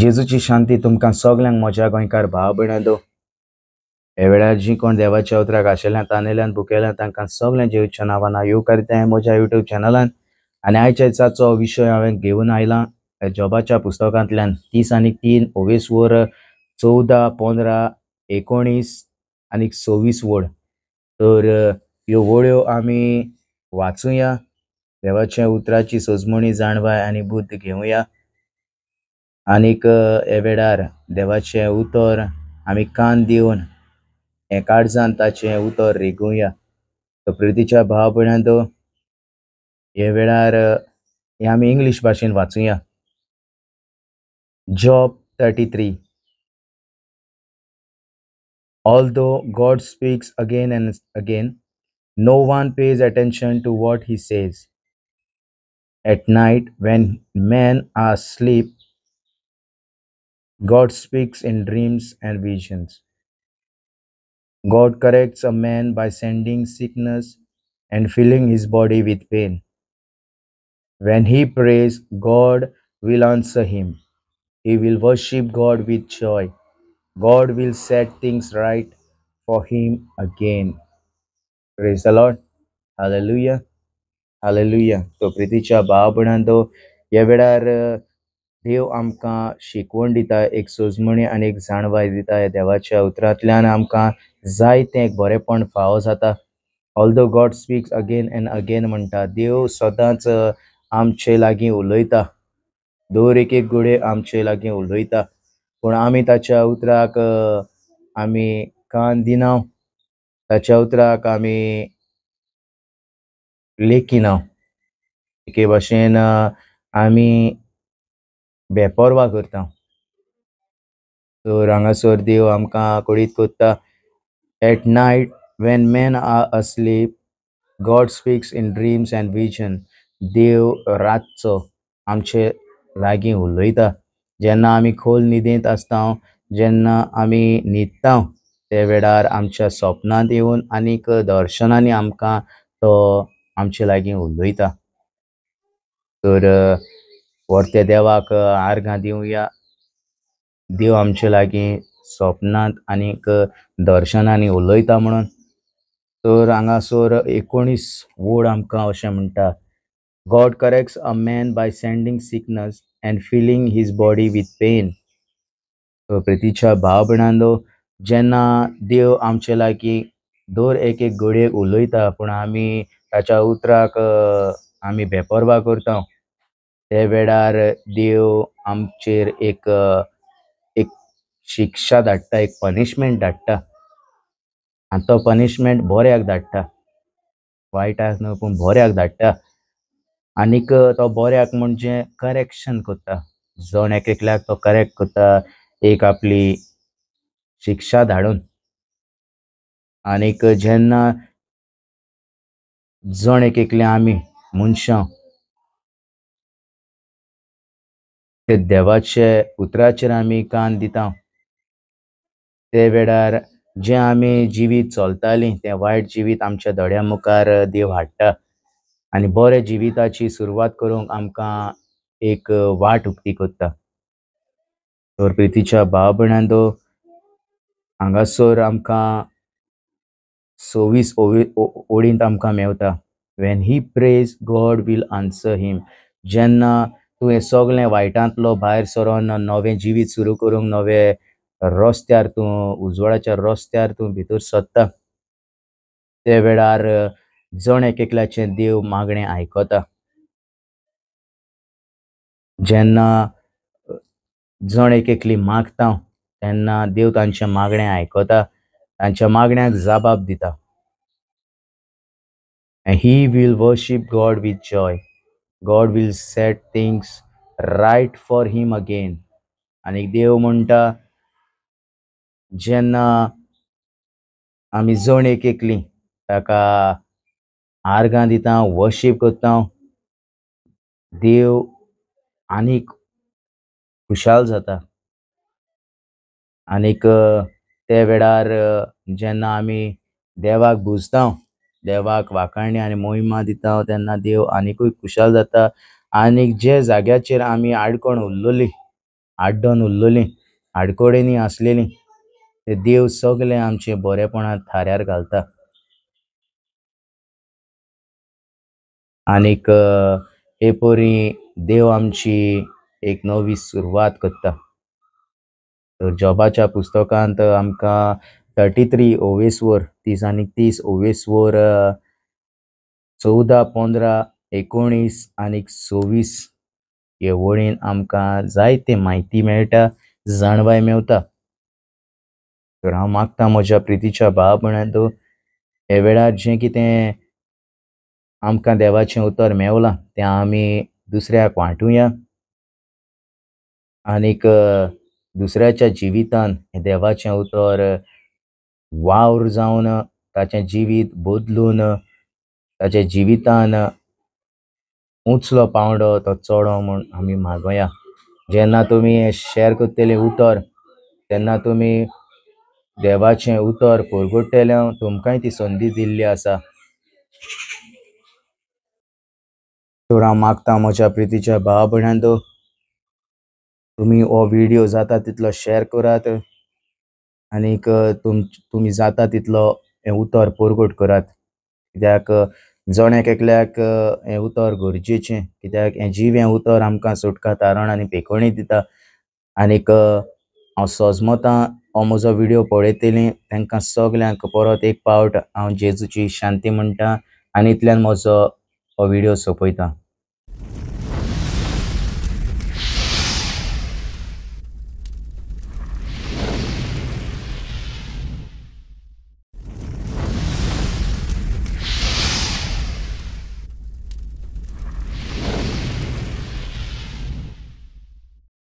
जेजूची शांती तुमकां सगल्यांक म्हज्या गोंयकार भाव भयणांदो. हे वेळार जी कोण देवाच्या उतराक आशिल्ल्यान तांणेल्यान भुकेल्यान तांकां सगळ्या जेजूच्या नांवान हांव करीतां म्हज्या युट्यूब चॅनलान. आनी आयच्या दिसाचो विशय हांवें घेवन आयलां जॉबाच्या पुस्तकांतल्यान 30:3 24 वर 14, 15, 19 आनी 26 वड. तर ह्यो वळ्यो आमी वाचुया, देवाच्या उतराची सजमणी जाणवाय आनी बुद्ध घेवया. आनीक हे वेळार देवाचें उतर आमी कान दिवन हे काळजान ताचें उतर रिगुया. तर प्रितीच्या भाव भयणांदो, हे वेळार हे आमी इंग्लीश भाशेन वाचुया. Job 33. Although God speaks again and again, no one pays attention to what he says. At night, when men are asleep, God speaks in dreams and visions. God corrects a man by sending sickness and filling his body with pain. When he prays, God will answer him. He will worship God with joy. God will set things right for him again. Praise the Lord. Hallelujah. Hallelujah. तो प्रितीच्या भाव भयणांदो, ह्या वेळार देव आमकां शिकवण दिता, एक सोजमणी आनी एक जाणवाय दिता. ह्या देवाच्या उतरांतल्यान आमकां जायतें एक बरेंपण फावो जाता. Although God speaks again end again म्हणटा, देव सदांच आमचे लागीं उलयता, दर एक घडये आमचे लागीं उलयता. पूण आमी ताच्या उतराक आमी कान दिना, ताच्या उतराक आमी लेखिना. एके भाशेन आमी बेपरवा करता. तर हांगासर देव आमकां कळीत कोत्ता, at night when men are asleep, God speaks in dreams and vision. देव रातचो आमचे लागीं उलयता. जेन्ना आमी खोल न्हिदेंत आसता, जेन्ना आमी न्हिदता, ते वेळार आमच्या सपनांत येवन आनीक दर्शनांनी आमकां तो आमचे लागीं उलयता. तर व्हरते देवाक आर्गां दिवया. देव आमचे लागीं सपनांत आनीक दर्शनांनी उलयता म्हणून. तर हांगासर 19 वड आमकां अशें म्हणटा, God corrects a man by sending sickness and filling his body with pain. प्रितीच्या भाव भयणांदो, जेन्ना देव आमचे लागीं दर एक घडयेक उलयता, पूण आमी ताच्या उतराक आमी बेपरवा करता, ते वेळार देव आमचेर एक शिक्षा धाडटा, एक पनिशमेंट धाडटा. आनी तो पनिशमेंट बऱ्याक धाडटा, वायटाक न्हू पूण बऱ्याक धाडटा. आनीक तो बऱ्याक म्हणजे करेक्शन कोत्ता. जण एकल्याक तो करेक्ट कोत्ता, एक आपली शिक्षा धाडून. आनीक जेन्ना जण एकले आमी मनशां ते देवाचे उतराचेर आमी कान दिता, ते वेळार जे आमी जिवीत चलतालीं तें वायट जिवीत आमच्या दोळ्या मुखार देव हाडटा आनी बरे जिविताची सुरवात करूंक आमकां एक वाट उक्ती कोत्ता. तर प्रितीच्या भाव भयणांदो, हांगासर आमकां 26 ओळींत आमकां मेवता, when he praise God will answer him. जेन्ना तूं हें सगळें वायटांतलो भायर सरोन नवें जिवीत सुरू करूंक, नवे रस्त्यार तूं उजवाडाच्या रस्त्यार तूं भितर सरता, ते वेळार जण एकल्याचें देव मागणें आयकता. जेन्ना जण एकली मागता, तेन्ना देव तांचें मागणें आयकता, तांच्या मागण्याक जाबाब दिता. And he will worship God with joy. God will set things right for him again. आनी देव म्हणटा, जेन्ना आमी जण एकली ताका आर्गां दिता, वर्शीप करता, देव आनीक खुशाल जाता. आनीक ते वेळार जेन्ना आमी देवाक भुजता, देवाक वाखाणणी आनी मोहिमा दिता, तेन्ना देव आनिकूय खुशाल जाता. आनीक जे जाग्याचेर आमी आडकोण उरलोलीं, आड्डोन उरलेलीं आडकोडेनी आसलेलीं ते देव सगळे आमचे बरेपणांत थाऱ्यार घालता. आनीक हे परी देव आमची एक नवी सुरवात करता. तर जॉबाच्या पुस्तकांत आमकां 33 ओवेसवर 30 आनी 30 ओवेसवर 14, 15, 19 आनीक 26 हे वळीन आमकां जायते म्हायती मेळटा, जाणवाय मेवता. तर हांव मागतां म्हज्या प्रितीच्या भावा भयणांनो, हे वेळार जें कितें आमकां देवाचें उतर मेवलां तें आमी दुसऱ्याक वांटुया आनीक दुसऱ्याच्या जिवितांत हें देवाचें उतर वावर जावन ताचें जिवीत बदलून ताच्या जिवितान उंचलो पावंडो तो चोडो म्हूण आमी मागोया. जेन्ना तुमी हें शॅर करतले उतर तेन्ना तुमी देवाचें उतर परगडटले तुमकांय ती संदी दिल्ली आसा. तर हांव मागतां म्हज्या प्रितीच्या भावा भयणांनो, तुमी हो व्हिडियो जाता तितलो शॅर करात आनीक तुमी जाता तितलो हें उतर परगट करात. कित्याक जण एकल्याक हें उतर गरजेचें, कित्याक हें जिवें उतर आमकां सुटका, तारण आनी पेखणी दिता. आनीक हांव सोजमोतां हो म्हजो व्हिडियो पळयतलीं तांकां सगल्यांक परत एक पावट हांव जेजूची शांती म्हणटा आनी इतल्यान म्हजो हो व्हिडियो सोंपयतां.